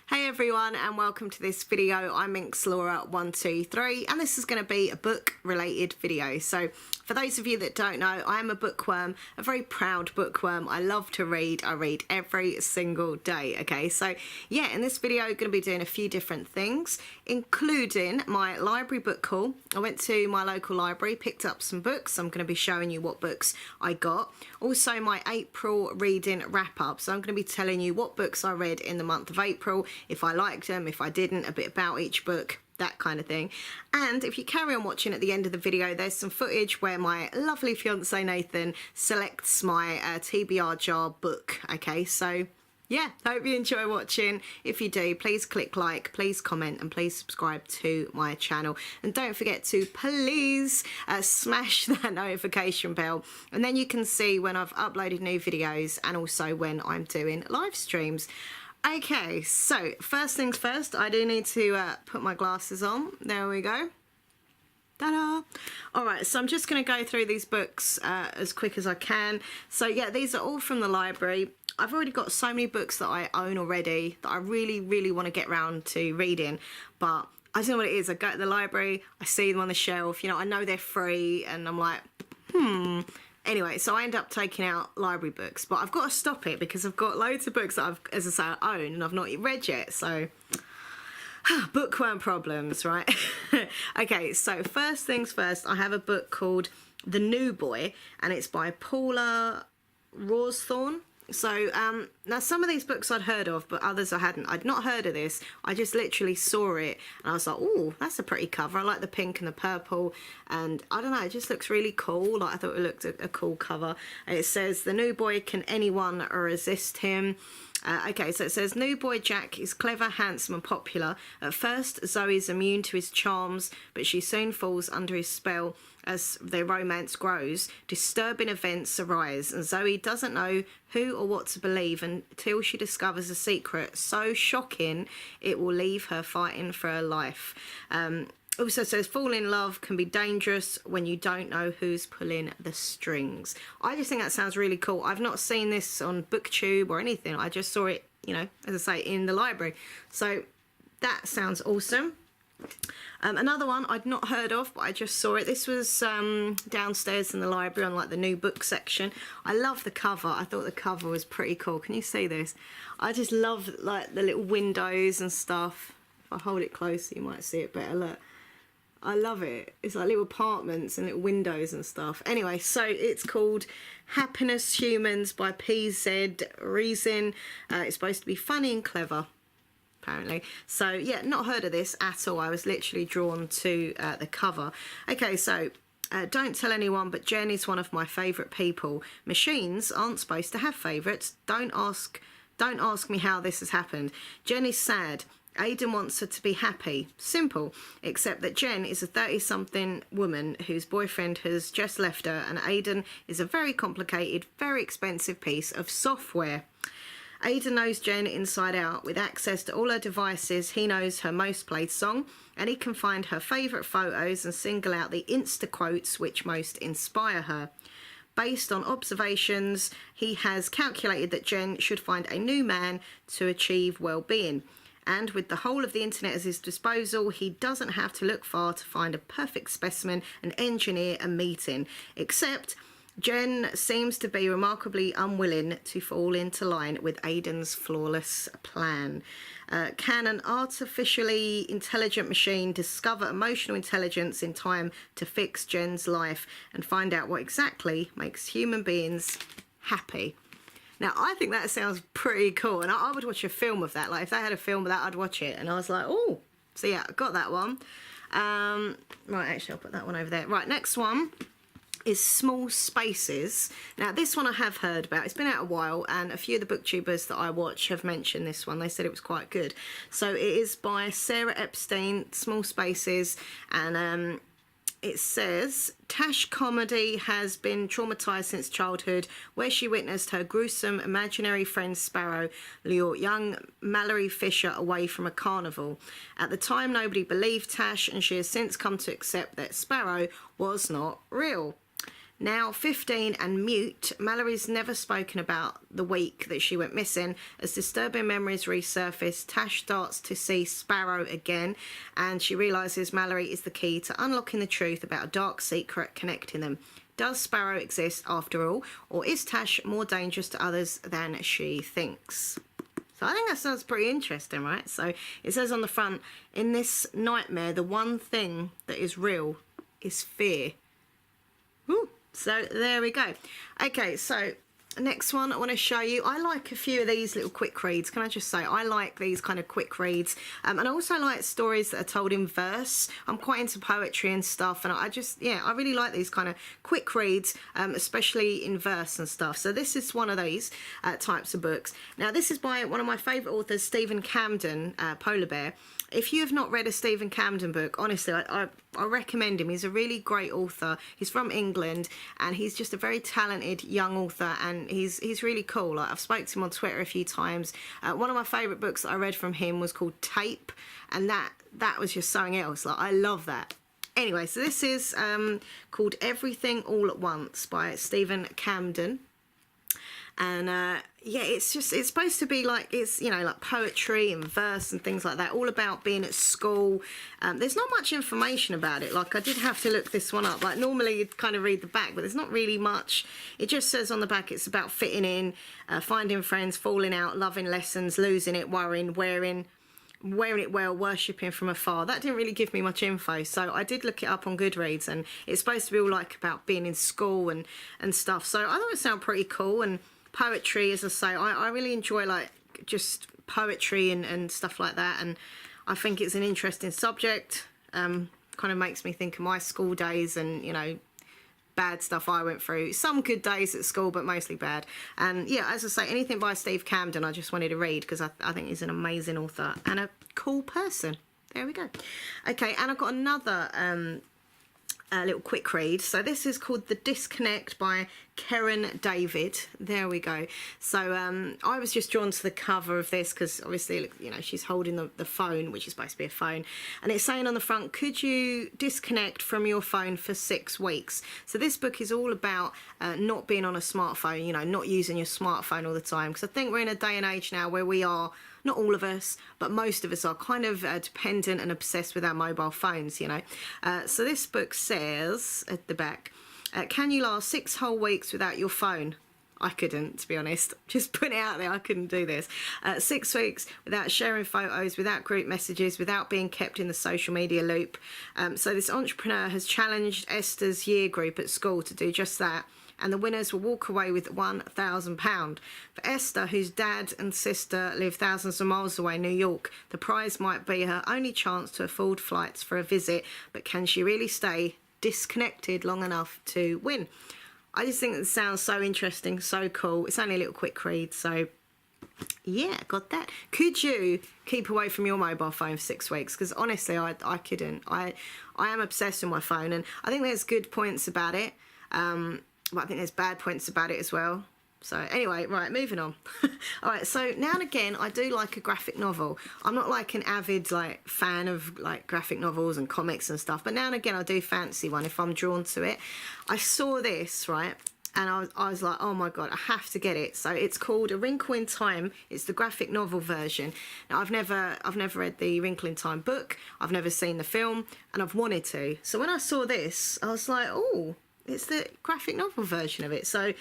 Hey everyone, and welcome to this video. I'm Minxlaura123 and this is going to be a book related video. So for those of you that don't know, I am a bookworm, a very proud bookworm. I love to read. I read every single day. Okay, so yeah, in this video I'm going to be doing a few different things, including my library book haul. I went to my local library, picked up some books. I'm going to be showing you what books I got. Also my April reading wrap up. So I'm going to be telling you what books I read in the month of April, if I liked them, if I didn't, a bit about each book, that kind of thing. And if you carry on watching at the end of the video, there's some footage where my lovely fiance Nathan selects my TBR jar book. Okay, so yeah, hope you enjoy watching. If you do, please click like, please comment, and please subscribe to my channel. And don't forget to please smash that notification bell, and then you can see when I've uploaded new videos and also when I'm doing live streams. Okay, so first things first, I do need to put my glasses on. There we go. Ta-da! Alright, so I'm just going to go through these books as quick as I can. So yeah, these are all from the library. I've already got so many books that I own already that I really want to get round to reading, but I don't know what it is. I go to the library, I see them on the shelf, you know, I know they're free, and I'm like, Anyway, so I end up taking out library books, but I've got to stop it because I've got loads of books that I've, as I say, I own and I've not read yet, so bookworm problems, right? Okay, so first things first, I have a book called The New Boy, and it's by Paula Rawsthorne. So now some of these books I'd heard of, but others I hadn't. I'd not heard of this. I just literally saw it and I was like, oh, that's a pretty cover. I like the pink and the purple, and I don't know, it just looks really cool. Like, I thought it looked a cool cover. And it says, "The new boy, can anyone resist him?" Okay, so it says, "New boy Jack is clever, handsome and popular. At first, Zoe's immune to his charms, but she soon falls under his spell. As their romance grows, disturbing events arise, and Zoe doesn't know who or what to believe until she discovers a secret so shocking it will leave her fighting for her life." Also says, "Fall in love can be dangerous when you don't know who's pulling the strings." I just think that sounds really cool. I've not seen this on BookTube or anything. I just saw it, you know, as I say, in the library. So that sounds awesome. Another one I'd not heard of, but I just saw it. This was downstairs in the library on like the new book section. I love the cover. I thought the cover was pretty cool. Can you see this? I just love like the little windows and stuff. If I hold it close, you might see it better. Look, I love it. It's like little apartments and little windows and stuff. Anyway, so it's called Happiness Humans by PZ Reason. It's supposed to be funny and clever, apparently. So yeah, not heard of this at all. I was literally drawn to the cover. Okay, so don't tell anyone, but Jen is one of my favourite people. Machines aren't supposed to have favourites. Don't ask me how this has happened. Jen is sad. Aidan wants her to be happy. Simple. Except that Jen is a 30-something woman whose boyfriend has just left her, and Aidan is a very complicated, very expensive piece of software. Aidan knows Jen inside out. With access to all her devices, he knows her most played song, and he can find her favourite photos and single out the Insta quotes which most inspire her. Based on observations, he has calculated that Jen should find a new man to achieve well-being. And with the whole of the internet at his disposal, he doesn't have to look far to find a perfect specimen and engineer a meeting. Except Jen seems to be remarkably unwilling to fall into line with Aidan's flawless plan. Can an artificially intelligent machine discover emotional intelligence in time to fix Jen's life and find out what exactly makes human beings happy? Now, I think that sounds pretty cool, and I would watch a film of that. Like, if they had a film of that, I'd watch it. And I was like, oh. So yeah, I got that one. Right, actually, I'll put that one over there. Right, next one is Small Spaces. Now, this one I have heard about. It's been out a while, and a few of the booktubers that I watch have mentioned this one. They said it was quite good. So it is by Sarah Epstein, Small Spaces, and it says, Tash Comedy has been traumatised since childhood, where she witnessed her gruesome imaginary friend Sparrow lure young Mallory Fisher away from a carnival. At the time, nobody believed Tash, and she has since come to accept that Sparrow was not real. Now 15 and mute, Mallory's never spoken about the week that she went missing. As disturbing memories resurface, Tash starts to see Sparrow again, and she realises Mallory is the key to unlocking the truth about a dark secret connecting them. Does Sparrow exist after all, or is Tash more dangerous to others than she thinks? So I think that sounds pretty interesting, right? So it says on the front, in this nightmare, the one thing that is real is fear. Ooh. So there we go. Okay, so next one I want to show you. I like a few of these little quick reads. Can I just say, I like these kind of quick reads. And I also like stories that are told in verse. I'm quite into poetry and stuff. And I just, yeah, I really like these kind of quick reads, especially in verse and stuff. So this is one of these types of books. Now, this is by one of my favourite authors, Stephen Camden, Polar Bear. If you have not read a Stephen Camden book, honestly, I recommend him. He's a really great author. He's from England, and he's just a very talented young author, and he's really cool. Like, I've spoken to him on Twitter a few times. One of my favourite books that I read from him was called Tape, and that was just something else. Like, I love that. Anyway, so this is called Everything All at Once by Stephen Camden. And yeah, it's supposed to be like, it's, you know, like poetry and verse and things like that, all about being at school. There's not much information about it. Like, I did have to look this one up. Like, normally you'd kind of read the back, but there's not really much. It just says on the back it's about fitting in, finding friends, falling out, loving lessons, losing it, worrying, wearing it well, worshipping from afar. That didn't really give me much info, so I did look it up on Goodreads, and it's supposed to be all like about being in school and stuff. So I thought it sounded pretty cool. And poetry, as I say, I really enjoy like just poetry and stuff like that, and I think it's an interesting subject. Kind of makes me think of my school days and, you know, bad stuff I went through. Some good days at school, but mostly bad. And yeah, as I say, anything by Steve Camden I just wanted to read because I think he's an amazing author and a cool person. There we go. Okay, and I've got another a little quick read. So this is called The Disconnect by Karen David. There we go. So I was just drawn to the cover of this because obviously, you know, she's holding the phone, which is supposed to be a phone, and it's saying on the front, could you disconnect from your phone for 6 weeks? So this book is all about not being on a smartphone, you know, not using your smartphone all the time, because I think we're in a day and age now where we are, not all of us, but most of us are kind of dependent and obsessed with our mobile phones, you know. So this book says at the back, can you last 6 whole weeks without your phone? I couldn't, to be honest. Just put it out there, I couldn't do this. 6 weeks without sharing photos, without group messages, without being kept in the social media loop. So this entrepreneur has challenged Esther's year group at school to do just that, and the winners will walk away with £1,000. For Esther, whose dad and sister live thousands of miles away in New York, the prize might be her only chance to afford flights for a visit, but can she really stay disconnected long enough to win? I just think it sounds so interesting, so cool. It's only a little quick read, so yeah, got that. Could you keep away from your mobile phone for 6 weeks? Because honestly, I couldn't. I am obsessed with my phone, and I think there's good points about it. But I think there's bad points about it as well. So anyway, right, moving on. All right, so now and again, I do like a graphic novel. I'm not like an avid like fan of like graphic novels and comics and stuff, but now and again, I do fancy one if I'm drawn to it. I saw this, right, and I was like, oh my God, I have to get it. So it's called A Wrinkle in Time. It's the graphic novel version. Now, I've never read the Wrinkle in Time book. I've never seen the film, and I've wanted to. So when I saw this, I was like, oh, it's the graphic novel version of it. So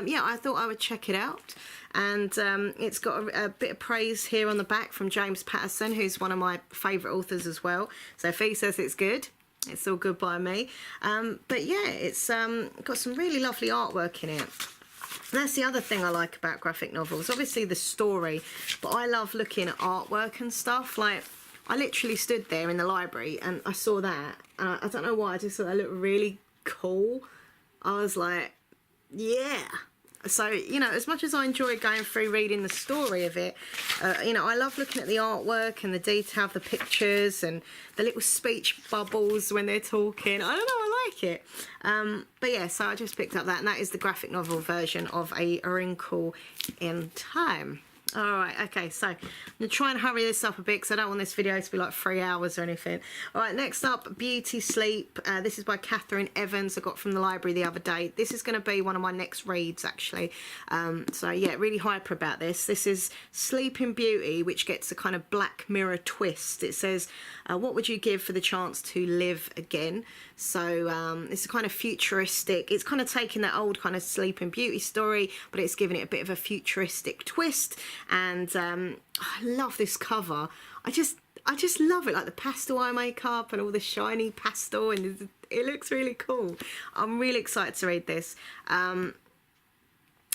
yeah, I thought I would check it out, and it's got a bit of praise here on the back from James Patterson, who's one of my favourite authors as well. So if he says it's good, it's all good by me. But yeah, it's got some really lovely artwork in it. And that's the other thing I like about graphic novels, obviously the story, but I love looking at artwork and stuff. Like, I literally stood there in the library and I saw that, and I don't know why, I just thought that looked really cool. I was like, yeah. So, you know, as much as I enjoy going through reading the story of it, you know, I love looking at the artwork and the detail of the pictures and the little speech bubbles when they're talking. I don't know, I like it. But yeah, so I just picked up that, and that is the graphic novel version of A Wrinkle in Time. All right, okay, so I'm going to try and hurry this up a bit because I don't want this video to be like 3 hours or anything. All right, next up, Beauty Sleep. This is by Catherine Evans. I got from the library the other day. This is going to be one of my next reads, actually. So, yeah, really hyper about this. This is Sleeping Beauty, which gets a kind of Black Mirror twist. It says, what would you give for the chance to live again? So it's a kind of futuristic, it's kind of taking that old kind of Sleeping Beauty story, but it's giving it a bit of a futuristic twist. And I love this cover. I just love it, like the pastel eye makeup and all the shiny pastel, and it looks really cool. I'm really excited to read this.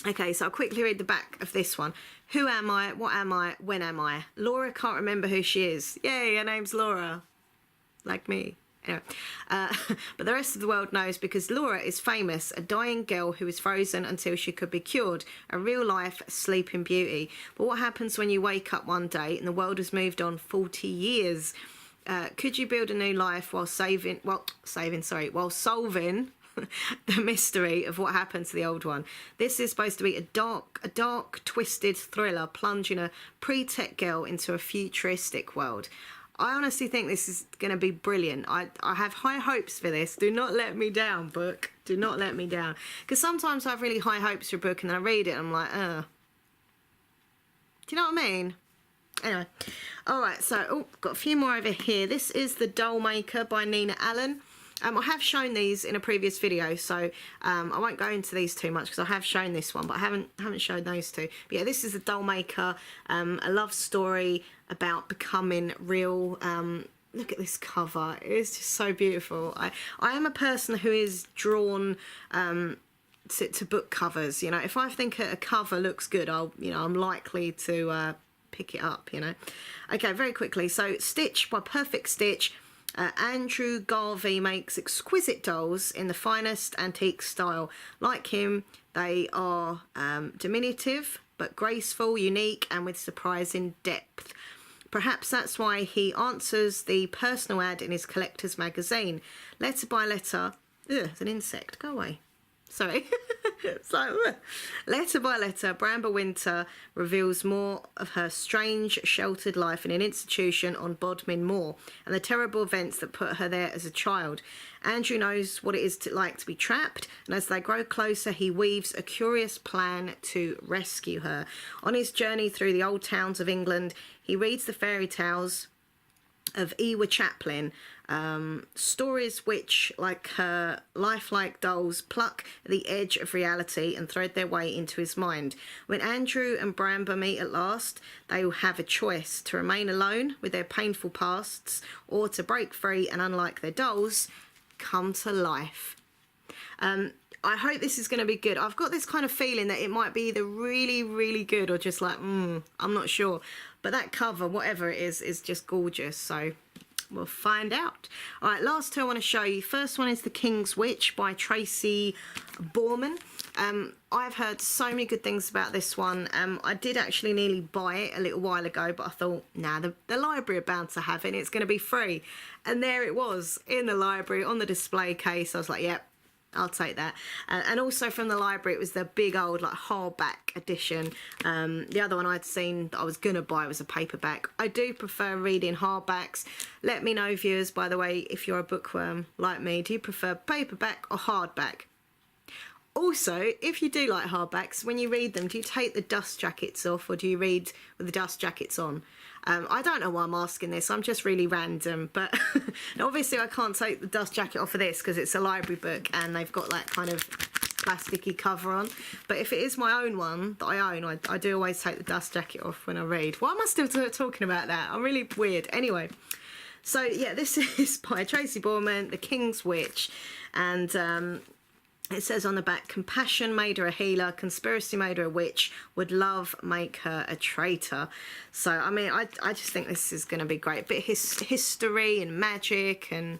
Okay, so I'll quickly read the back of this one. Who am I? What am I? When am I? Laura can't remember who she is. Yay, her name's Laura. Like me. Anyway, but the rest of the world knows because Laura is famous, a dying girl who is frozen until she could be cured, a real-life Sleeping Beauty. But what happens when you wake up one day and the world has moved on 40 years? Could you build a new life while solving the mystery of what happened to the old one? This is supposed to be a dark, twisted thriller plunging a pre-tech girl into a futuristic world. I honestly think this is going to be brilliant. I have high hopes for this. Do not let me down, book. Do not let me down. Because sometimes I have really high hopes for a book and then I read it and I'm like, do you know what I mean? Anyway. Alright, so, got a few more over here. This is The Doll Maker by Nina Allen. I have shown these in a previous video, so I won't go into these too much because I have shown this one, but I haven't shown those two. But yeah, this is The Doll Maker, a love story about becoming real. Look at this cover; it's just so beautiful. I am a person who is drawn to book covers. You know, if I think a cover looks good, I'm likely to pick it up. You know. Okay, very quickly. So Stitch by Perfect Stitch. Andrew Garvey makes exquisite dolls in the finest antique style. Like him, they are diminutive but graceful, unique, and with surprising depth. Perhaps that's why he answers the personal ad in his collector's magazine. Letter by letter. Ugh, it's an insect. Go away. Sorry. It's like, ugh. Letter by letter, Bramble Winter reveals more of her strange, sheltered life in an institution on Bodmin Moor and the terrible events that put her there as a child. Andrew knows what it is like to be trapped, and as they grow closer, he weaves a curious plan to rescue her. On his journey through the old towns of England, he reads the fairy tales of Ewa Chaplin, stories which, like her lifelike dolls, pluck at the edge of reality and thread their way into his mind. When Andrew and Bramble meet at last, they will have a choice: to remain alone with their painful pasts, or to break free and, unlike their dolls, come to life. I hope this is going to be good. I've got this kind of feeling that it might be either really, really good or just like, I'm not sure. But that cover, whatever it is just gorgeous. So we'll find out. All right, last two I want to show you. First one is The King's Witch by Tracy Borman. I've heard so many good things about this one. I did actually nearly buy it a little while ago, but I thought, nah, the library are bound to have it and it's going to be free. And there it was in the library on the display case. I was like, yep. I'll take that. And also from the library, it was the big old like hardback edition. The other one I'd seen that I was going to buy was a paperback. I do prefer reading hardbacks. Let me know, viewers, by the way, if you're a bookworm like me, do you prefer paperback or hardback? Also, if you do like hardbacks, when you read them, do you take the dust jackets off or do you read with the dust jackets on? I don't know why I'm asking this, I'm just really random, but obviously I can't take the dust jacket off of this because it's a library book and they've got that kind of plasticky cover on. But if it is my own one that I own, I do always take the dust jacket off when I read. Why am I still talking about that? I'm really weird. Anyway, so yeah, this is by Tracy Borman, The King's Witch, and it says on the back, compassion made her a healer, conspiracy made her a witch, would love make her a traitor. So, I mean, I just think this is going to be great. A bit of history and magic and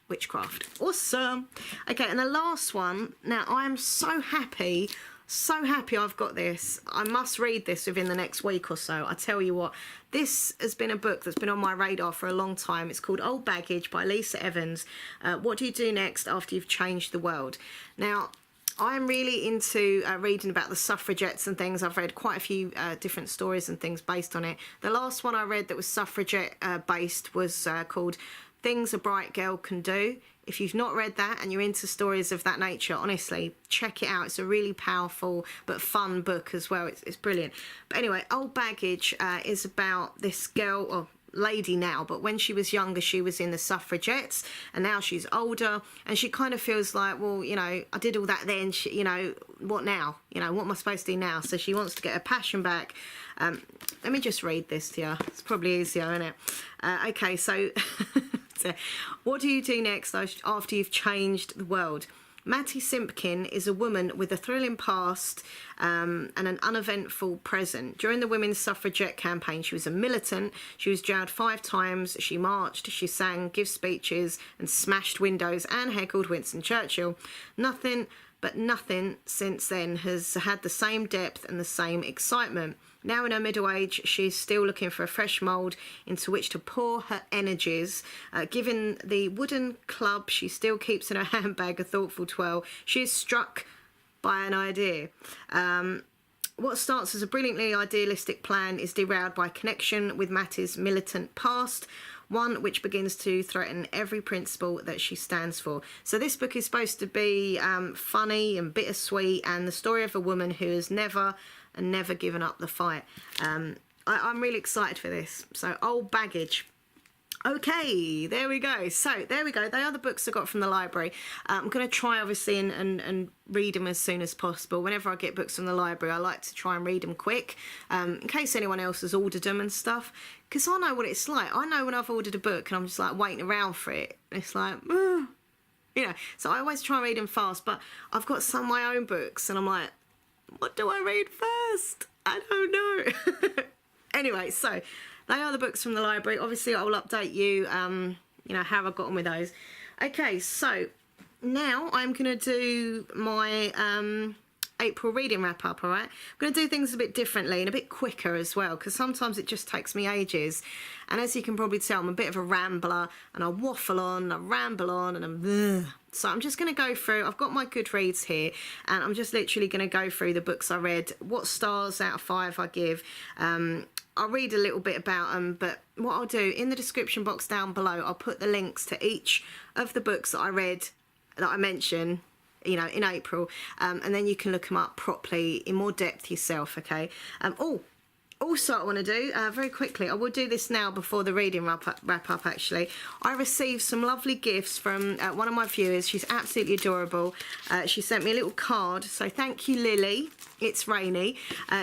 witchcraft. Awesome. Okay, and the last one. Now, I'm so happy I've got this. I must read this within the next week or so. I tell you what, this has been a book that's been on my radar for a long time. It's called Old Baggage by Lisa Evans. What do you do next after you've changed the world? Now, I'm really into reading about the suffragettes and things. I've read quite a few different stories and things based on it. The last one I read that was suffragette based was called Things a Bright Girl Can Do. If you've not read that and you're into stories of that nature, honestly, check it out. It's a really powerful but fun book as well. It's brilliant. But anyway, Old Baggage is about this girl, or lady now, but when she was younger she was in the suffragettes, and now she's older and she kind of feels like, well, you know, I did all that then, you know, what now? You know, what am I supposed to do now? So she wants to get her passion back. Let me just read this to you. It's probably easier, isn't it? Okay, so so what do you do next after you've changed the world? Mattie Simpkin is a woman with a thrilling past and an uneventful present. During the women's suffragette campaign, she was a militant. She was jailed 5 times. She marched, she sang, gave speeches and smashed windows and heckled Winston Churchill. Nothing since then has had the same depth and the same excitement. Now in her middle age, she's still looking for a fresh mould into which to pour her energies. Given the wooden club she still keeps in her handbag a thoughtful twirl, she is struck by an idea. What starts as a brilliantly idealistic plan is derailed by connection with Mattie's militant past, one which begins to threaten every principle that she stands for. So this book is supposed to be funny and bittersweet, and the story of a woman who has never given up the fight. I'm really excited for this. So Old Baggage. Okay, there we go. So there we go. They are the books I got from the library. I'm going to try, obviously, and read them as soon as possible. Whenever I get books from the library, I like to try and read them quick, in case anyone else has ordered them and stuff. Because I know what it's like. I know when I've ordered a book and I'm just like waiting around for it. It's like, you know. So I always try and read them fast. But I've got some of my own books and I'm like, what do I read first? I don't know. Anyway, so they are the books from the library. Obviously, I will update you, you know, how I got on with those. Okay, so now I'm going to do my April reading wrap up, all right? I'm going to do things a bit differently and a bit quicker as well, because sometimes it just takes me ages. And as you can probably tell, I'm a bit of a rambler, and I waffle on, I ramble on, and I'm... So I'm just going to go through, I've got my Goodreads here, and I'm just literally going to go through the books I read, what stars out of 5 I give. I'll read a little bit about them, but what I'll do, in the description box down below, I'll put the links to each of the books that I read, that I mention, you know, in April, and then you can look them up properly in more depth yourself, okay? Also I want to do, very quickly, I will do this now before the reading wrap up actually. I received some lovely gifts from one of my viewers. She's absolutely adorable. She sent me a little card, so thank you, Lily. It's rainy.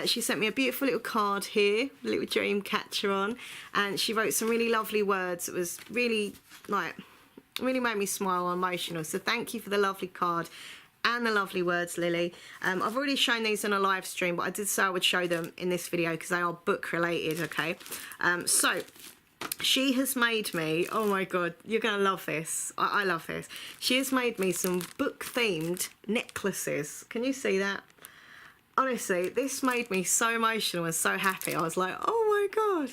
She sent me a beautiful little card here, a little dream catcher on, and she wrote some really lovely words. It was really, like, really made me smile and emotional. So thank you for the lovely card and the lovely words, Lily. I've already shown these on a live stream, but I did say I would show them in this video because they are book related, okay? So she has made me, oh my god, you're gonna love this. I love this. She has made me some book themed necklaces. Can you see that? Honestly, this made me so emotional and so happy. I was like, oh my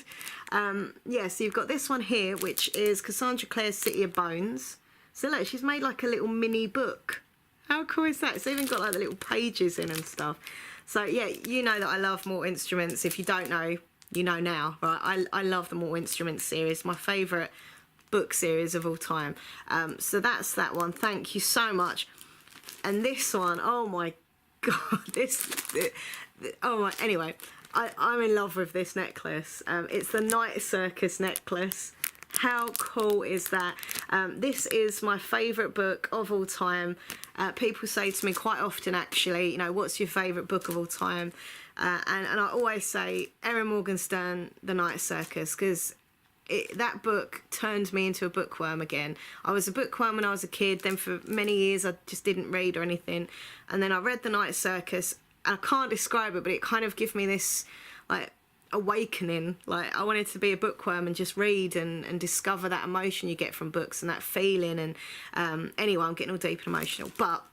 god. Yeah, so you've got this one here, which is Cassandra Clare's City of Bones. So look, she's made like a little mini book. How cool is that? It's even got like the little pages in and stuff. So yeah, you know that I love Mortal Instruments. If you don't know, you know now, right? I love the Mortal Instruments series. My favourite book series of all time. So that's that one. Thank you so much. And this one, oh my god, anyway, I'm in love with this necklace. It's the Night Circus necklace. How cool is that? This is my favourite book of all time. People say to me quite often, actually, you know, what's your favourite book of all time? And I always say Erin Morgenstern, The Night Circus, because that book turned me into a bookworm again. I was a bookworm when I was a kid, then for many years I just didn't read or anything. And then I read The Night Circus, and I can't describe it, but it kind of gave me this, like, awakening. Like, I wanted to be a bookworm and just read and discover that emotion you get from books and that feeling. And anyway, I'm getting all deep and emotional, but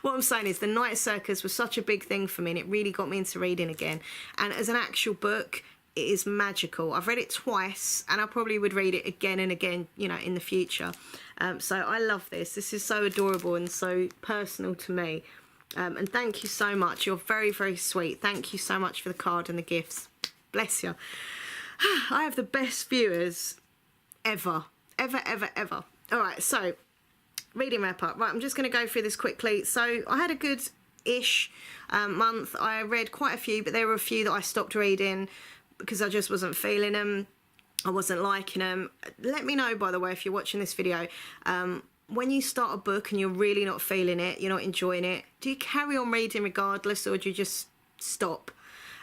what I'm saying is The Night Circus was such a big thing for me, and it really got me into reading again. And as an actual book, it is magical. I've read it twice, and I probably would read it again and again, you know, in the future. So I love this. This is so adorable and so personal to me. And thank you so much. You're very, very sweet. Thank you so much for the card and the gifts. Bless you. I have the best viewers ever. Ever, ever, ever. All right, so reading wrap up. Right, I'm just going to go through this quickly. So I had a good-ish month. I read quite a few, but there were a few that I stopped reading because I just wasn't feeling them. I wasn't liking them. Let me know, by the way, if you're watching this video, when you start a book and you're really not feeling it, you're not enjoying it, do you carry on reading regardless, or do you just stop?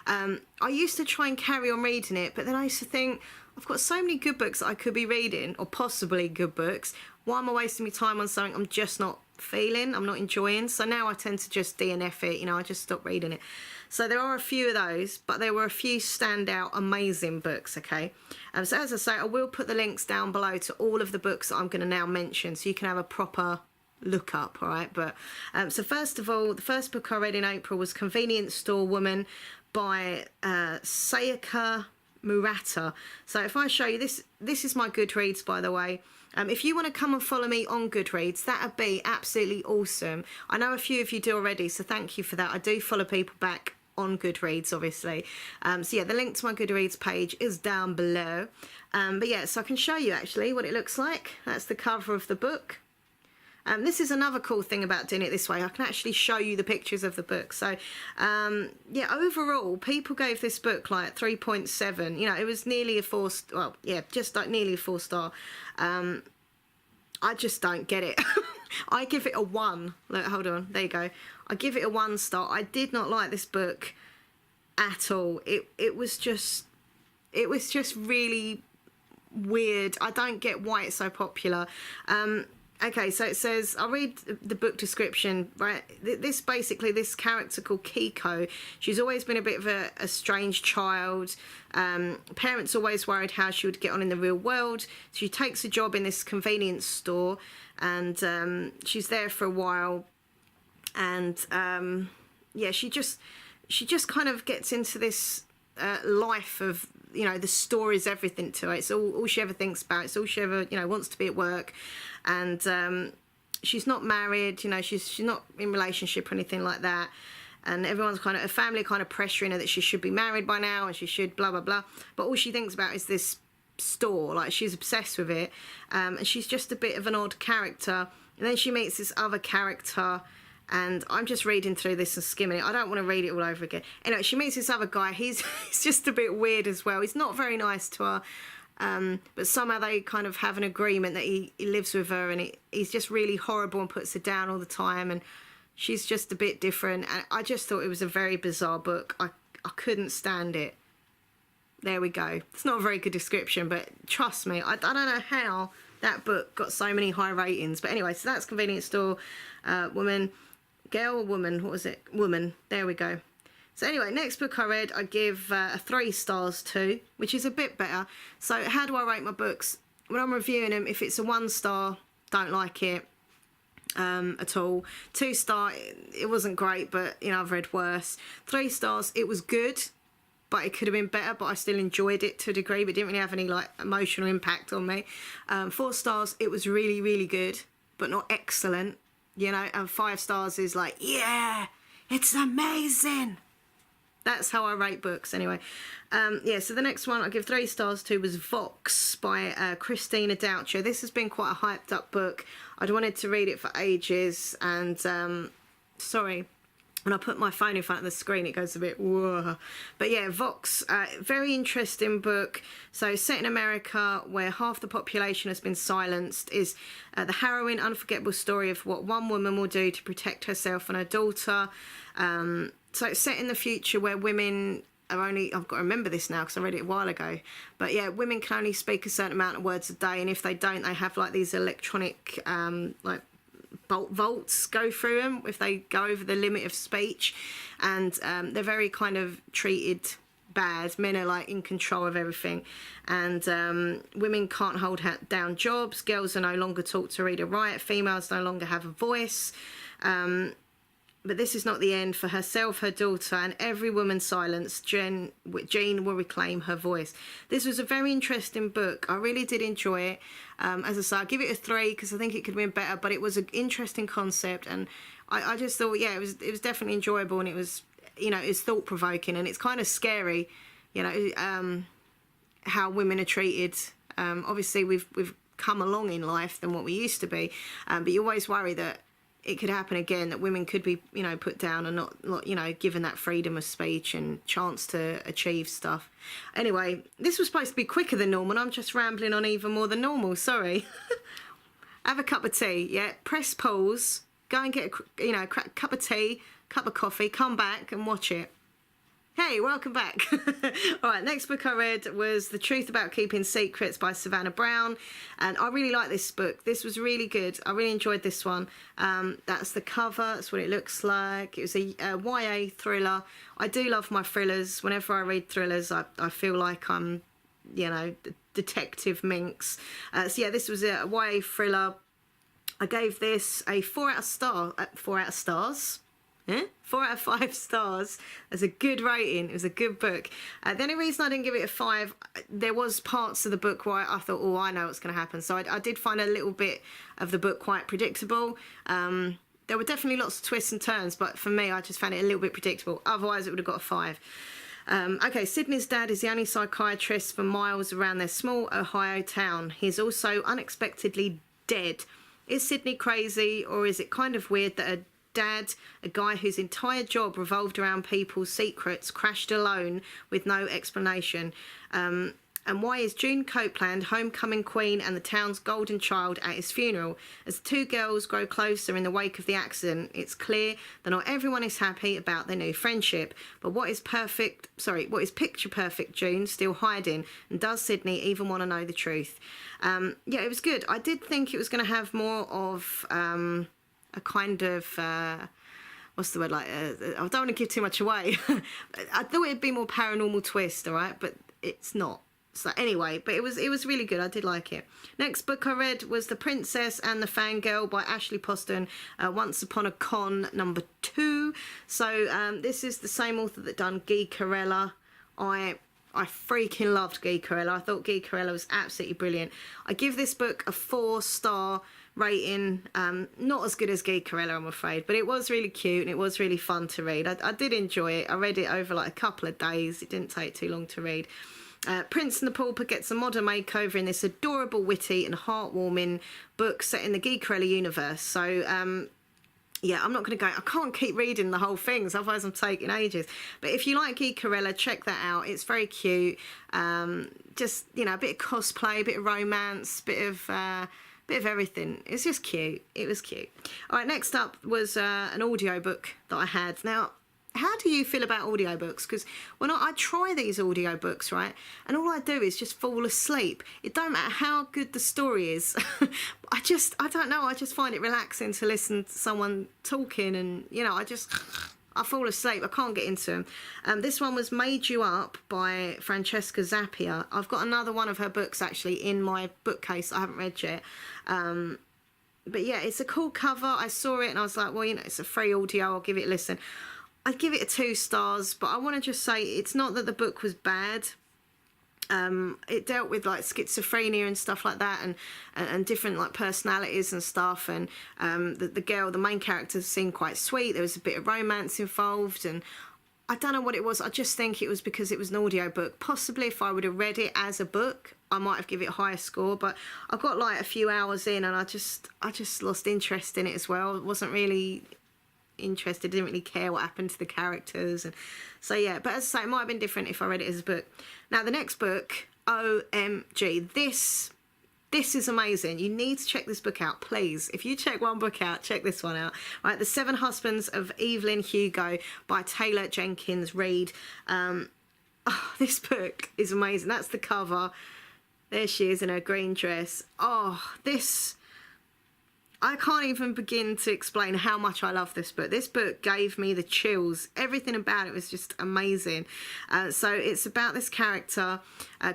I used to try and carry on reading it, but then I used to think, I've got so many good books that I could be reading, or possibly good books. Why am I wasting my time on something I'm just not feeling, I'm not enjoying? So now I tend to just DNF it, you know, I just stop reading it. So there are a few of those, but there were a few standout amazing books, okay? So as I say, I will put the links down below to all of the books that I'm going to now mention, so you can have a proper look up, all right? But so first of all, the first book I read in April was Convenience Store Woman by Sayaka Murata. So if I show you this is my Goodreads, by the way. If you want to come and follow me on Goodreads, that would be absolutely awesome. I know a few of you do already, so thank you for that. I do follow people back on Goodreads, obviously. So yeah, the link to my Goodreads page is down below. But yeah, so I can show you actually what it looks like. That's the cover of the book. This is another cool thing about doing it this way. I can actually show you the pictures of the book. So, yeah, overall, people gave this book like 3.7. You know, it was nearly a 4 star. Well, yeah, just like nearly a 4 star. I just don't get it. I give it a 1. Look, hold on. There you go. I give it a 1 star. I did not like this book at all. It was just really weird. I don't get why it's so popular. Okay, so it says, I'll read the book description, right? This character called Kiko, she's always been a bit of a strange child. Parents always worried how she would get on in the real world. So she takes a job in this convenience store, and she's there for a while. And yeah, she just kind of gets into this life of, you know, the store is everything to her. It's all she ever thinks about. It's all she ever, you know, wants to be at work. And she's not married, you know, she's not in relationship or anything like that. And everyone's kind of, her family kind of pressuring her that she should be married by now and she should blah, blah, blah. But all she thinks about is this store. Like, she's obsessed with it. And she's just a bit of an odd character. And then she meets this other character. And I'm just reading through this and skimming it. I don't want to read it all over again. Anyway, she meets this other guy. He's just a bit weird as well. He's not very nice to her. But somehow they kind of have an agreement that he lives with her, and he's just really horrible and puts her down all the time. And she's just a bit different. And I just thought it was a very bizarre book. I couldn't stand it. There we go. It's not a very good description, but trust me, I don't know how that book got so many high ratings. But anyway, so that's Convenience Store Woman. Girl or woman? What was it? Woman. There we go. So anyway, next book I read, I give a 3 stars to, which is a bit better. So how do I rate my books? When I'm reviewing them, if it's a 1 star, don't like it at all. 2 star, it wasn't great, but, you know, I've read worse. 3 stars, it was good, but it could have been better, but I still enjoyed it to a degree, but it didn't really have any, like, emotional impact on me. 4 stars, it was really, really good, but not excellent, you know, and 5 stars is like, yeah, it's amazing. That's how I rate books anyway. Yeah, so the next one I give 3 stars to was Vox by Christina Doucher. This has been quite a hyped up book. I'd wanted to read it for ages, and sorry, when I put my phone in front of the screen it goes a bit whoa. But yeah, Vox, very interesting book. So set in America, where half the population has been silenced, is the harrowing, unforgettable story of what one woman will do to protect herself and her daughter. So it's set in the future where women are only, I've got to remember this now because I read it a while ago, but yeah, women can only speak a certain amount of words a day, and if they don't, they have like these electronic like bolts go through them if they go over the limit of speech, and they're very kind of treated bad. Men are like in control of everything, and women can't hold down jobs, girls are no longer taught to read or write, females no longer have a voice. but this is not the end. For herself, her daughter, and every woman silenced, Jean will reclaim her voice. This was a very interesting book. I really did enjoy it. As I say, I'll give it a 3 because I think it could have been better, but it was an interesting concept, and I just thought, yeah, it was definitely enjoyable, and it was, you know, it's thought-provoking, and it's kind of scary, you know, how women are treated. Obviously, we've come along in life than what we used to be, but you always worry that it could happen again, that women could be, you know, put down and not, you know, given that freedom of speech and chance to achieve stuff. Anyway, this was supposed to be quicker than normal, and I'm just rambling on even more than normal. Sorry. Have a cup of tea, yeah? Press pause, go and get a, you know, a cup of tea, cup of coffee, come back and watch it. Hey, welcome back. All right, next book I read was The Truth About Keeping Secrets by Savannah Brown. And I really like this book. This was really good. I really enjoyed this one. That's the cover. That's what it looks like. It was a YA thriller. I do love my thrillers. Whenever I read thrillers, I feel like I'm, you know, Detective Minx. So yeah, this was a YA thriller. I gave this a 4 out of stars. Yeah? 4 out of 5 stars. That's a good rating. It was a good book. The only reason I didn't give it a 5, there was parts of the book where I thought, oh, I know what's going to happen. So I did find a little bit of the book quite predictable. There were definitely lots of twists and turns, but for me, I just found it a little bit predictable. Otherwise, it would have got a 5. Okay, Sydney's dad is the only psychiatrist for miles around their small Ohio town. He's also unexpectedly dead. Is Sydney crazy, or is it kind of weird that a dad, a guy whose entire job revolved around people's secrets, crashed alone with no explanation? And why is June Copeland, homecoming queen and the town's golden child, at his funeral? As the two girls grow closer in the wake of the accident, it's clear that not everyone is happy about their new friendship. But what is picture perfect June still hiding? And does Sydney even want to know the truth? Yeah, it was good. I did think it was going to have more of a kind of what's the word, like I don't want to give too much away. I thought it'd be more paranormal twist, all right, but it's not. So anyway, but it was really good. I did like it. Next book I read was The Princess and the Fangirl by Ashley Poston, Once Upon a Con #2. So this is the same author that done Guy Corella. I freaking loved Guy Corella. I thought Guy Corella was absolutely brilliant. I give this book a 4-star rating. Not as good as Guy Corella, I'm afraid, but it was really cute and it was really fun to read. I did enjoy it. I read it over like a couple of days. It didn't take too long to read. Prince and the Pauper gets a modern makeover in this adorable, witty and heartwarming book set in the Guy Corella universe. So yeah, I'm not going to go, I can't keep reading the whole thing, otherwise I'm taking ages. But if you like Guy Corella, check that out. It's very cute. Just, you know, a bit of cosplay, a bit of romance, bit of everything. It's just cute. It was cute. All right, next up was an audiobook that I had. Now, how do you feel about audiobooks? Because when I try these audiobooks, right, and all I do is just fall asleep. It don't matter how good the story is. I don't know, I just find it relaxing to listen to someone talking, and, you know, I fall asleep. I can't get into them. This one was Made You Up by Francesca Zappia. I've got another one of her books, actually, in my bookcase I haven't read yet. But yeah, it's a cool cover. I saw it and I was like, well, you know, it's a free audio. I'll give it a listen. I'd give it a 2 stars, but I want to just say it's not that the book was bad. It dealt with like schizophrenia and stuff like that, and different like personalities and stuff, and the main character seemed quite sweet. There was a bit of romance involved, and I don't know what it was. I just think it was because it was an audiobook. Possibly if I would have read it as a book, I might have given it a higher score, but I got like a few hours in and I just lost interest in it as well. I wasn't really interested, didn't really care what happened to the characters, and so yeah, but as I say, it might have been different if I read it as a book. Now the next book, OMG, this is amazing. You need to check this book out, please. If you check one book out, check this one out. Right, The 7 Husbands of Evelyn Hugo by Taylor Jenkins Reid. This book is amazing. That's the cover. There she is in her green dress. Oh, I can't even begin to explain how much I love this book. This book gave me the chills. Everything about it was just amazing. So it's about this character.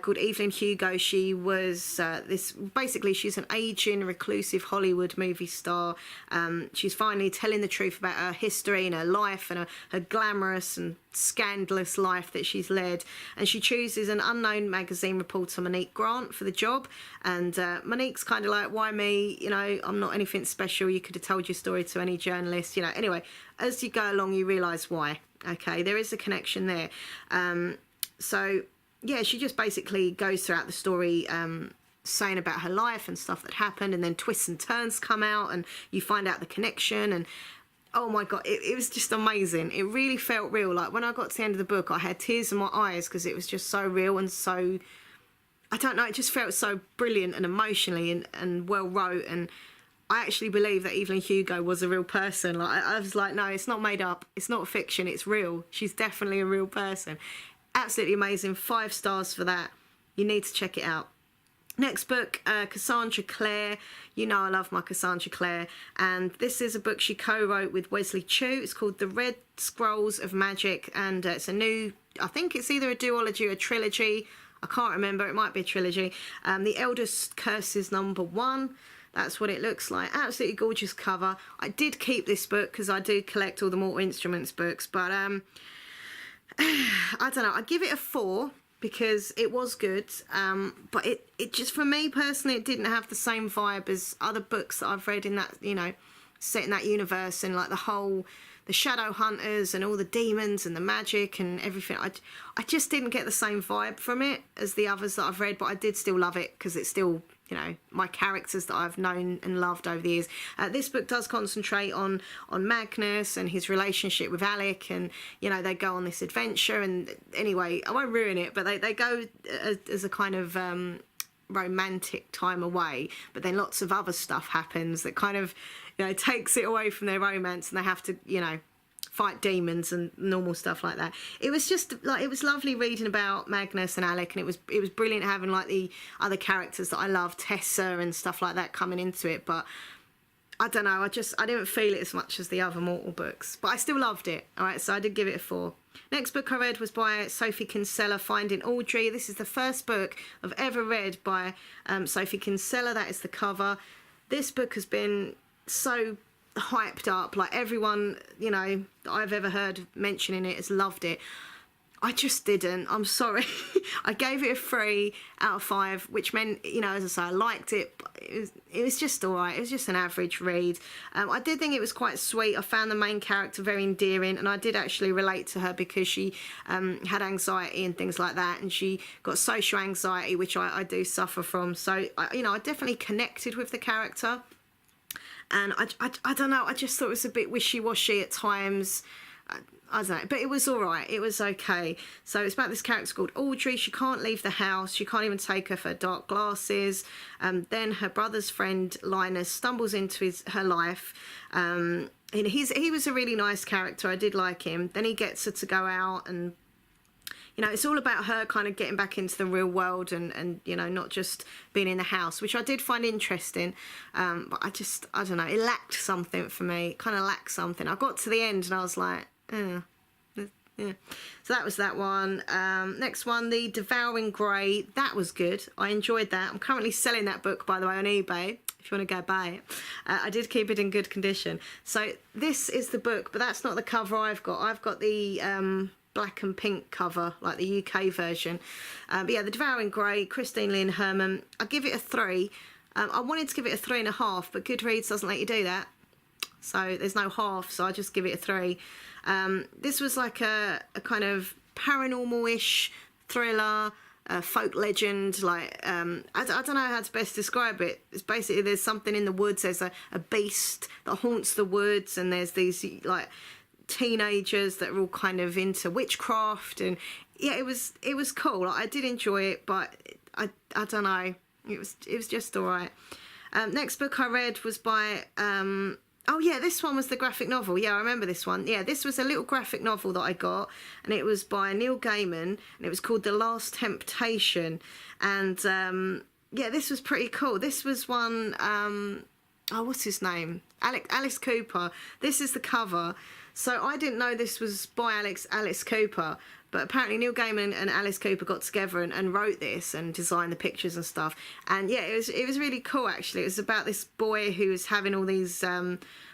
called Evelyn Hugo. She was basically she's an aging, reclusive Hollywood movie star. She's finally telling the truth about her history and her life and her glamorous and scandalous life that she's led, and she chooses an unknown magazine reporter, Monique Grant, for the job. And Monique's kind of like, why me, you know, I'm not anything special, you could have told your story to any journalist, you know. Anyway, as you go along you realise why. Okay, there is a connection there. So yeah, she just basically goes throughout the story saying about her life and stuff that happened, and then twists and turns come out and you find out the connection. And oh my god, it was just amazing. It really felt real. Like when I got to the end of the book I had tears in my eyes because it was just so real and so, I don't know, it just felt so brilliant and emotionally and well wrote. And I actually believe that Evelyn Hugo was a real person. Like I was like, no, it's not made up, it's not fiction, it's real. She's definitely a real person. Absolutely amazing. 5 stars for that. You need to check it out. Next book, Cassandra Clare. You know I love my Cassandra Clare. And this is a book she co-wrote with Wesley Chu. It's called The Red Scrolls of Magic. And it's a new, I think it's either a duology or a trilogy. I can't remember. It might be a trilogy. The Eldest Curses #1. That's what it looks like. Absolutely gorgeous cover. I did keep this book because I do collect all the Mortal Instruments books. But I don't know. I give it a 4. Because it was good, but it just, for me personally, it didn't have the same vibe as other books that I've read in that, you know, set in that universe, and like the shadow hunters and all the demons and the magic and everything. I just didn't get the same vibe from it as the others that I've read, but I did still love it because it's still, you know, my characters that I've known and loved over the years. This book does concentrate on Magnus and his relationship with Alec, and, you know, they go on this adventure. And anyway, I won't ruin it, but they go as a kind of romantic time away, but then lots of other stuff happens that kind of, you know, takes it away from their romance, and they have to, you know, fight demons and normal stuff like that. It was just like, it was lovely reading about Magnus and Alec, and it was brilliant having like the other characters that I love, Tessa and stuff like that, coming into it. But I don't know, I didn't feel it as much as the other Mortal books, but I still loved it. All right, so I did give it a 4. Next book I read was by Sophie Kinsella, Finding Audrey. This is the first book I've ever read by Sophie Kinsella. That is the cover. This book has been so hyped up, like everyone, you know, that I've ever heard mentioning it has loved it. I just didn't. I'm sorry. I gave it a 3 out of 5, which meant, you know, as I say, I liked it, but it was just all right. It was just an average read. I did think it was quite sweet. I found the main character very endearing, and I did actually relate to her because she had anxiety and things like that, and she got social anxiety, which I do suffer from. So, you know, I definitely connected with the character. And I don't know, I just thought it was a bit wishy-washy at times. I don't know, but it was all right. It was okay. So it's about this character called Audrey. She can't leave the house. She can't even take off her dark glasses. Then her brother's friend Linus stumbles into her life. And he was a really nice character. I did like him. Then he gets her to go out, and, you know, it's all about her kind of getting back into the real world and you know, not just being in the house, which I did find interesting. But I don't know, it lacked something for me. It kind of lacked something. I got to the end and I was like, yeah. So that was that one. Next one, The Devouring Grey. That was good. I enjoyed that. I'm currently selling that book, by the way, on eBay, if you want to go buy it. I did keep it in good condition. So this is the book, but that's not the cover I've got. I've got the black and pink cover, like the UK version. But yeah, The Devouring Grey, Christine Lynn Herman. I give it a 3. I wanted to give it a 3.5, but Goodreads doesn't let you do that. So there's no half, so I just give it a 3. This was like a kind of paranormal-ish thriller, folk legend, like, I don't know how to best describe it. It's basically, there's something in the woods, there's a beast that haunts the woods, and there's these, like, teenagers that are all kind of into witchcraft, and yeah, it was cool. Like, I did enjoy it, but I don't know, it was just all right. Next book I read was by oh yeah, this one was the graphic novel. Yeah, I remember this one. Yeah, this was a little graphic novel that I got, and it was by Neil Gaiman, and it was called The Last Temptation. And yeah, this was pretty cool. This was one, oh, what's his name? Alice Cooper. This is the cover. So I didn't know this was by Alice Cooper, But apparently Neil Gaiman and Alice Cooper got together and wrote this and designed the pictures and stuff. And yeah, it was really cool actually. It was about this boy who was having all these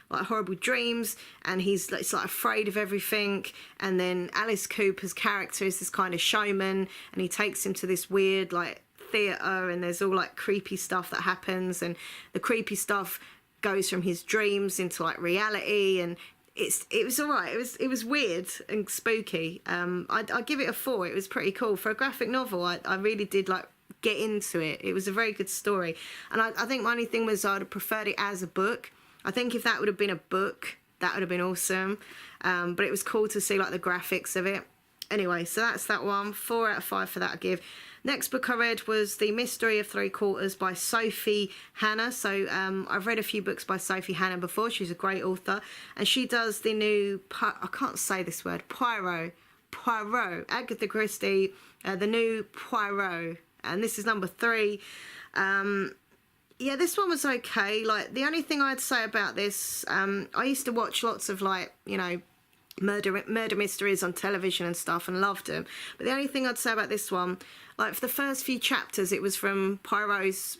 like horrible dreams, and he's like, afraid of everything. And then Alice Cooper's character is this kind of showman, and he takes him to this weird like theatre, and there's all like creepy stuff that happens, and the creepy stuff goes from his dreams into like reality, and it was all right. It was weird and spooky. I'd give it a 4. It was pretty cool for a graphic novel. I really did like get into it. It was a very good story, and I think my only thing was I'd have preferred it as a book. I think if that would have been a book, that would have been awesome. But it was cool to see like the graphics of it. Anyway, so that's that one. 4 out of 5 for that, I give. Next book I read was The Mystery of Three Quarters by Sophie Hannah. So I've read a few books by Sophie Hannah before. She's a great author. And she does the new, I can't say this word, Poirot, Agatha Christie, the new Poirot. And this is number 3. Yeah, this one was okay. Like, the only thing I'd say about this, I used to watch lots of, like, you know, murder mysteries on television and stuff and loved them. But the only thing I'd say about this one, like, for the first few chapters, it was from Poirot,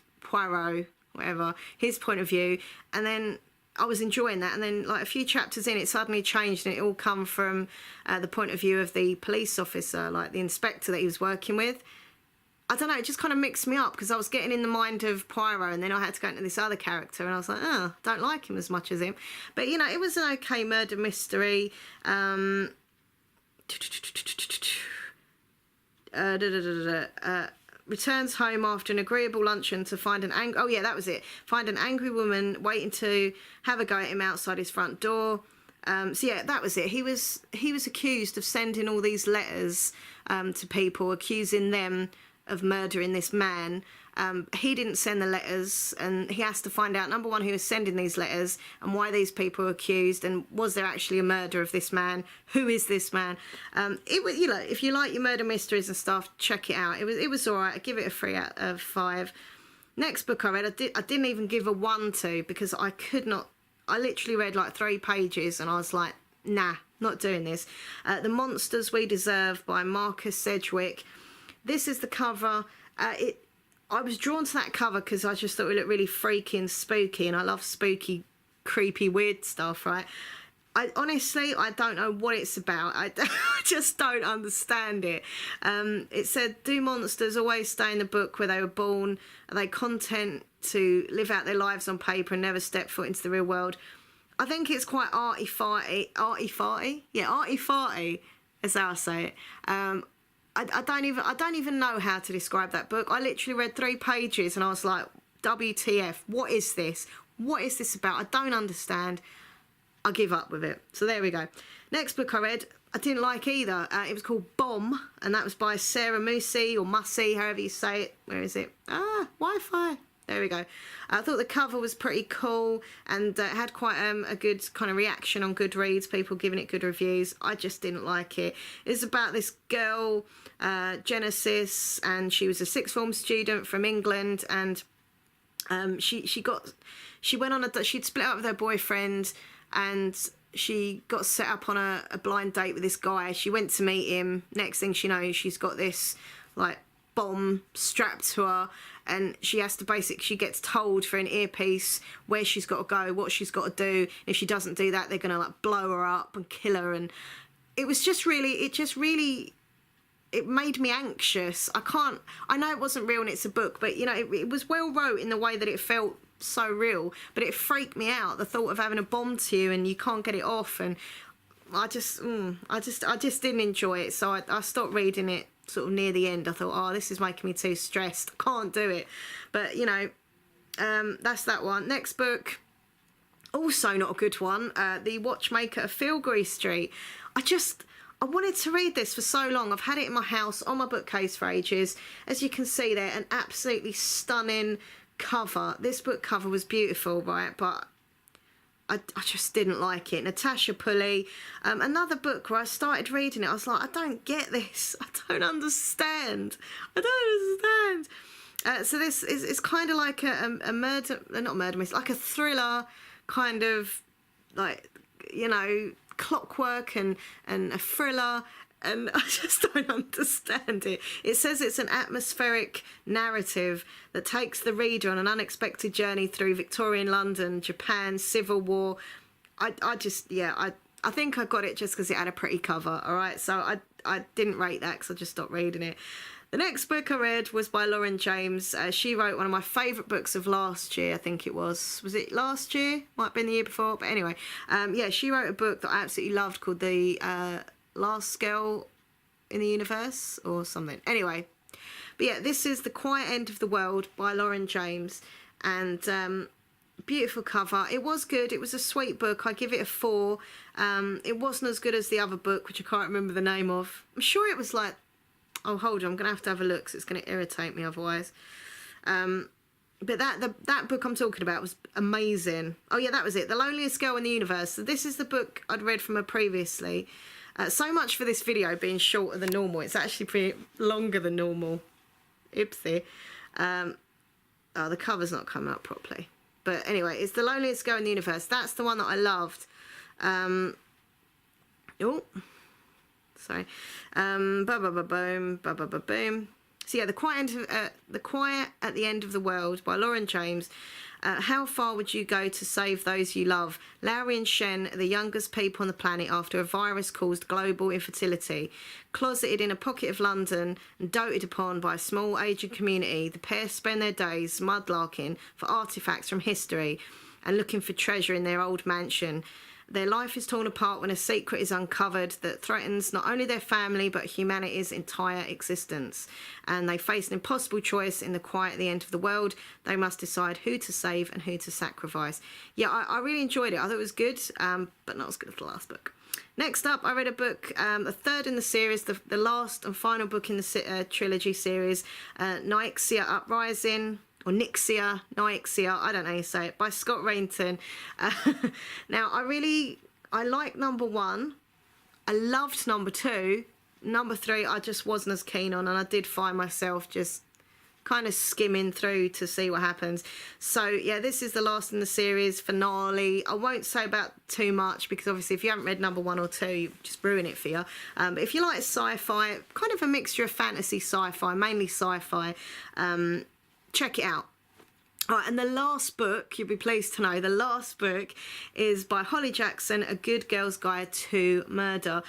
whatever, his point of view. And then I was enjoying that. And then, like, a few chapters in, it suddenly changed, and it all come from the point of view of the police officer, like the inspector that he was working with. I don't know, it just kind of mixed me up because I was getting in the mind of Poirot, and then I had to go into this other character, and I was like, oh, don't like him as much as him. But, you know, it was an okay murder mystery. Returns home after an agreeable luncheon to find an angry... Oh, yeah, that was it. Find an angry woman waiting to have a go at him outside his front door. So, yeah, that was it. He was accused of sending all these letters to people, accusing them of murdering this man. He didn't send the letters, and he has to find out, number one, who was sending these letters and why these people were accused, and was there actually a murder of this man? Who is this man? It was, you know, if you like your murder mysteries and stuff, check it out. It was all right. I give it a 3 out of 5. Next book I read, I didn't even give a 1 to, because I could not. I literally read like 3 pages, and I was like, nah, not doing this. The Monsters We Deserve by Marcus Sedgwick. This is the cover. I was drawn to that cover because I just thought it looked really freaky and spooky, and I love spooky, creepy, weird stuff, right? Honestly, I don't know what it's about. I just don't understand it. It said, do monsters always stay in the book where they were born? Are they content to live out their lives on paper and never step foot into the real world? I think it's quite arty-farty. Yeah, arty-farty, as how I say it. I don't even know how to describe that book. I literally read 3 pages and I was like, WTF, what is this? What is this about? I don't understand. I give up with it. So there we go. Next book I read, I didn't like either. It was called Bomb, and that was by Sarah Mussey, or Mussey, however you say it. Where is it? Wi-Fi. There we go. I thought the cover was pretty cool, and had quite a good kind of reaction on Goodreads, people giving it good reviews. I just didn't like it. It's about this girl, Genesis, and she was a 6th form student from England, and she'd split up with her boyfriend, and she got set up on a blind date with this guy. She went to meet him. Next thing she knows, she's got this like bomb strapped to her, and she gets told for an earpiece where she's got to go, what she's got to do. If she doesn't do that, they're gonna like blow her up and kill her. And it made me anxious. I know it wasn't real and it's a book, but you know, it was well wrote in the way that it felt so real, but it freaked me out, the thought of having a bomb to you and you can't get it off. And I just didn't enjoy it, so I stopped reading it sort of near the end. I thought, oh, this is making me too stressed, I can't do it. But you know, that's that one. Next book, also not a good one, The Watchmaker of Filbury Street. I wanted to read this for so long. I've had it in my house on my bookcase for ages. As you can see there, an absolutely stunning cover. This book cover was beautiful, right? But I just didn't like it. Natasha Pulley, another book where I started reading it, I was like, I don't get this. I don't understand. So this is kind of like a murder, not murder mystery, like a thriller, kind of like, you know, clockwork and a thriller. and I just don't understand it. It says it's an atmospheric narrative that takes the reader on an unexpected journey through Victorian London, Japan, Civil War. I think I got it just because it had a pretty cover, all right? So I didn't rate that because I just stopped reading it. The next book I read was by Lauren James. She wrote one of my favourite books of last year, I think it was. Was it last year? Might have been the year before. But anyway, yeah, she wrote a book that I absolutely loved called The Last Girl in the Universe or something. Anyway, but yeah, this is The Quiet End of the World by Lauren James. And beautiful cover. It was good. It was a sweet book. I give it a 4. It wasn't as good as the other book, which I can't remember the name of. I'm sure it was like... Oh, hold on, I'm going to have a look because it's going to irritate me otherwise. But that book I'm talking about was amazing. Oh, yeah, that was it. The Loneliest Girl in the Universe. So this is the book I'd read from her previously. So much for this video being shorter than normal. It's actually pretty longer than normal. Oopsie. Oh, the cover's not coming up properly. But anyway, it's The Loneliest Girl in the Universe. That's the one that I loved. Oh. Sorry. Boom. So yeah, The Quiet at the End of the World by Lauren James. How far would you go to save those you love? Larry and Shen are the youngest people on the planet after a virus caused global infertility. Closeted in a pocket of London and doted upon by a small Asian community, the pair spend their days mudlarking for artefacts from history and looking for treasure in their old mansion. Their life is torn apart when a secret is uncovered that threatens not only their family but humanity's entire existence. And they face an impossible choice in The Quiet at the End of the World. They must decide who to save and who to sacrifice. Yeah, I really enjoyed it. I thought it was good, but not as good as the last book. Next up, I read a book, the third in the series, the last and final book in the trilogy series, Nightcrawler Uprising. Or Nixia, I don't know how you say it, by Scott Rainton. Now, I like number 1. I loved number 2. Number 3, I just wasn't as keen on, and I did find myself just kind of skimming through to see what happens. So, yeah, this is the last in the series, finale. I won't say about too much, because obviously if you haven't read number 1 or 2, you just ruin it for you. But if you like sci-fi, kind of a mixture of fantasy, sci-fi, mainly sci-fi, check it out. All right, and the last book, you'll be pleased to know, the last book is by Holly Jackson, A Good Girl's Guide to Murder,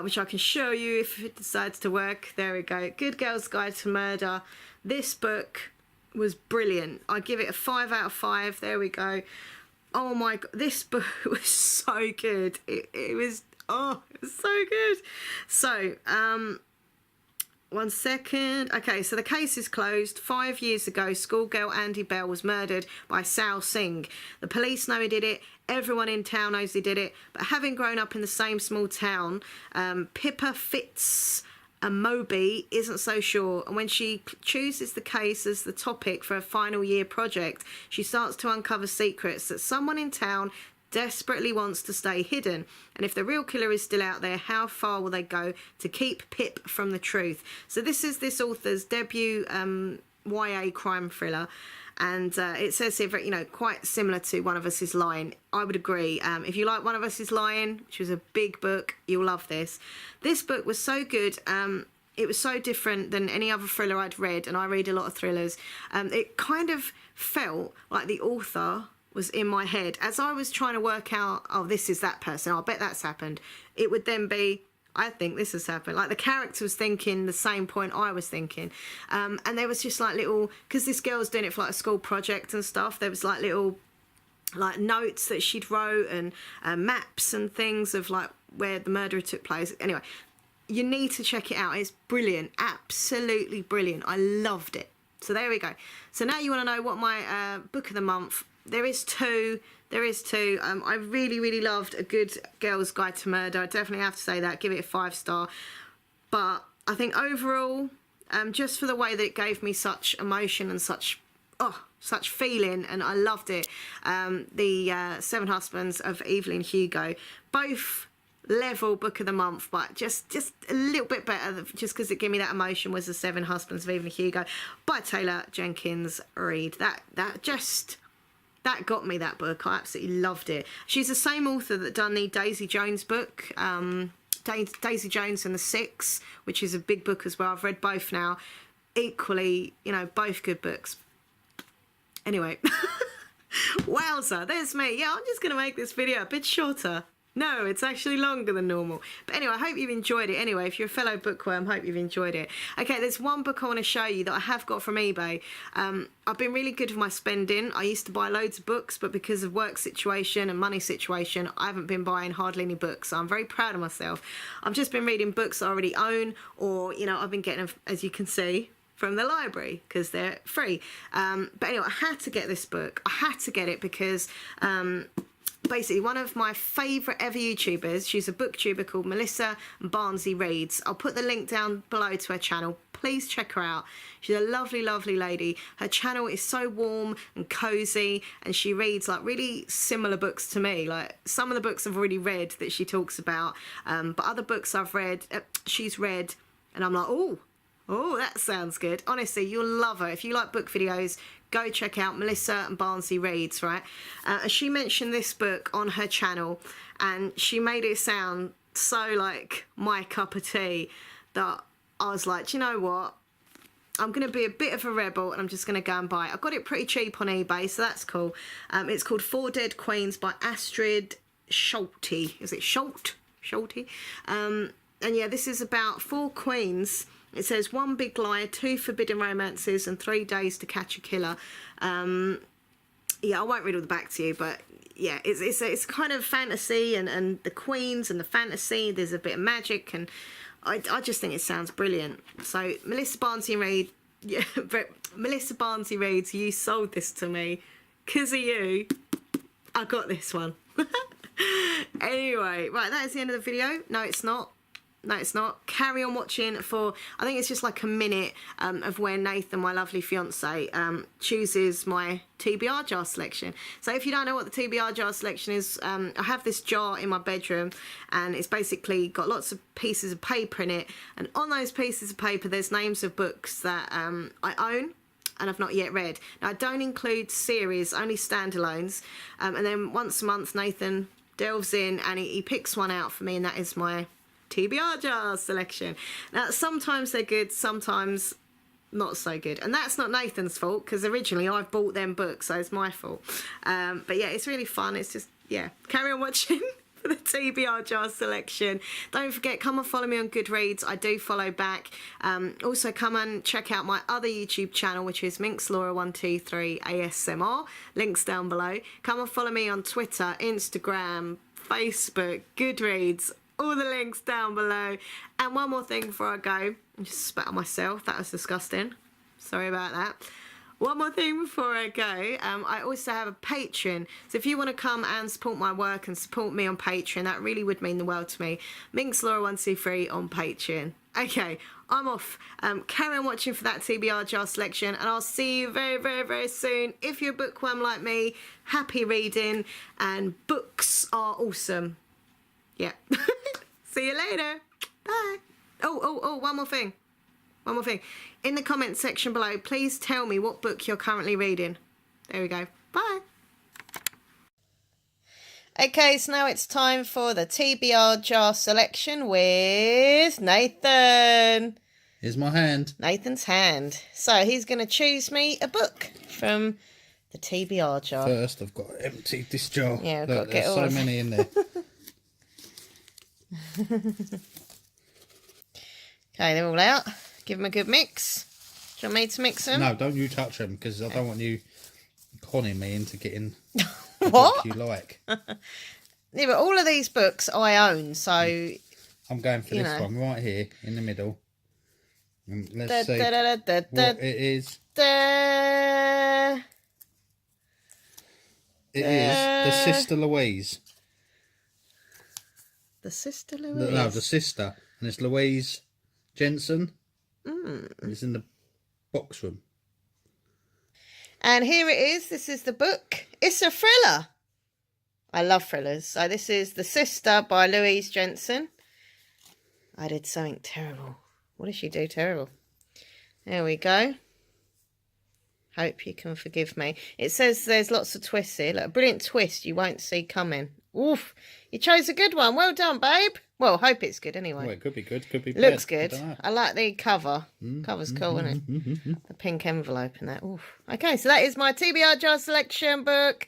which I can show you if it decides to work. There we go. Good Girl's Guide to Murder. This book was brilliant. I give it a 5 out of 5. There we go. Oh my God, this book was so good. It was so good. So, one second. Okay, so the case is closed. 5 years ago, schoolgirl Andy Bell was murdered by Sal Singh. The police know he did it. Everyone in town knows he did it. But having grown up in the same small town, Pippa Fitz Moby isn't so sure. And when she chooses the case as the topic for a final year project, she starts to uncover secrets that someone in town desperately wants to stay hidden. And if the real killer is still out there, how far will they go to keep Pip from the truth? So this is this author's debut YA crime thriller, and it says here, you know, quite similar to One of Us is Lying. I would agree. If you like One of Us is Lying, which was a big book, you'll love this. This book was so good. It was so different than any other thriller I'd read, and I read a lot of thrillers. It kind of felt like the author was in my head. As I was trying to work out, oh, this is that person, I bet that's happened, it would then be, I think this has happened. Like the character was thinking the same point I was thinking. And there was just like little, because this girl was doing it for like a school project and stuff, there was like little like notes that she'd wrote and maps and things of like where the murder took place. Anyway, you need to check it out. It's brilliant, absolutely brilliant. I loved it. So there we go. So now you want to know what my book of the month. There is two. I really, really loved A Good Girl's Guide to Murder. I definitely have to say that. Give it a 5-star. But I think overall, just for the way that it gave me such emotion and such feeling, and I loved it. The Seven Husbands of Evelyn Hugo, both level book of the month, but just a little bit better, just because it gave me that emotion, was The Seven Husbands of Evelyn Hugo by Taylor Jenkins Reid. That got me, that book. I absolutely loved it. She's the same author that done the Daisy Jones book, Daisy Jones and the Six, which is a big book as well. I've read both now. Equally, you know, both good books. Anyway, wowza, there's me. Yeah, I'm just going to make this video a bit shorter. No, it's actually longer than normal. But anyway, I hope you've enjoyed it. Anyway, if you're a fellow bookworm, hope you've enjoyed it. Okay, there's one book I want to show you that I have got from eBay. I've been really good with my spending. I used to buy loads of books, but because of work situation and money situation, I haven't been buying hardly any books. So I'm very proud of myself. I've just been reading books I already own, or, you know, I've been getting them, as you can see, from the library because they're free. But anyway, I had to get this book. I had to get it because... basically, one of my favourite ever YouTubers, she's a booktuber called Melissa Barnesy Reads. I'll put the link down below to her channel. Please check her out. She's a lovely, lovely lady. Her channel is so warm and cosy, and she reads like really similar books to me. Like some of the books I've already read that she talks about, but other books I've read, she's read, and I'm like, oh, that sounds good. Honestly, you'll love her. If you like book videos, go check out Melissa and Barnesy Reads, right? She mentioned this book on her channel, and she made it sound so like my cup of tea that I was like, do you know what? I'm going to be a bit of a rebel, and I'm just going to go and buy it. I got it pretty cheap on eBay, so that's cool. It's called Four Dead Queens by Astrid Schulte. Is it Schulte? And yeah, this is about 4 queens. It says 1 big lie, 2 forbidden romances, and 3 days to catch a killer. Yeah, I won't read all the back to you, but yeah, it's kind of fantasy and the queens and the fantasy. There's a bit of magic, and I just think it sounds brilliant. So Melissa Barnesy Reads, yeah, Melissa Barnesy Reads, you sold this to me. 'Cause of you, I got this one. Anyway, right, that is the end of the video. No, it's not. No, it's not. Carry on watching for, I think it's just like a minute of when Nathan, my lovely fiance, chooses my TBR jar selection. So if you don't know what the TBR jar selection is, I have this jar in my bedroom, and it's basically got lots of pieces of paper in it, and on those pieces of paper there's names of books that I own and I've not yet read. Now I don't include series, only standalones, and then once a month Nathan delves in and he picks one out for me, and that is my TBR jar selection. Now sometimes they're good, sometimes not so good, and that's not Nathan's fault because originally I bought them books, so it's my fault. But yeah, it's really fun. It's just, yeah, carry on watching for the TBR jar selection. Don't forget, come and follow me on Goodreads. I do follow back. Also come and check out my other YouTube channel, which is MinxLaura123 ASMR. Links down below. Come and follow me on Twitter, Instagram, Facebook, Goodreads, all the links down below. And one more thing before I go. I just spat on myself. That was disgusting. Sorry about that. One more thing before I go. I also have a Patreon. So if you want to come and support my work and support me on Patreon, that really would mean the world to me. MinxLaura123 on Patreon. Okay, I'm off. Carry on watching for that TBR jar selection, and I'll see you very, very, very soon. If you're a bookworm like me, happy reading, and books are awesome. Yeah. See you later. Bye. Oh, one more thing. One more thing. In the comments section below, please tell me what book you're currently reading. There we go. Bye. Okay, so now it's time for the TBR jar selection with Nathan. Here's my hand. Nathan's hand. So he's going to choose me a book from the TBR jar. First, I've got to empty this jar. Yeah, I've Look, got to get all there's so many in there. Okay, they're all out. Give them a good mix. Do you want me to mix them? No, don't you touch them, because I don't want you conning me into getting the what book you like. Yeah, but all of these books I own, so I'm going for this one right here in the middle. And let's see what it is. It is the Sister Louise. The Sister Louise? No, the sister. And it's Louise Jensen. And it's in the box room. And here it is. This is the book. It's a thriller. I love thrillers. So this is The Sister by Louise Jensen. I did something terrible. What did she do terrible? There we go. Hope you can forgive me. It says there's lots of twists here. Look, a brilliant twist you won't see coming. Oof. You chose a good one. Well done, babe. Well, I hope it's good anyway. Well, it could be good. Could be bad. Looks good. I like the cover. Cover's cool, isn't it? The pink envelope and that. Oof. Okay, so that is my TBR Jar Selection book.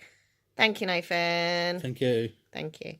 Thank you, Nathan. Thank you. Thank you.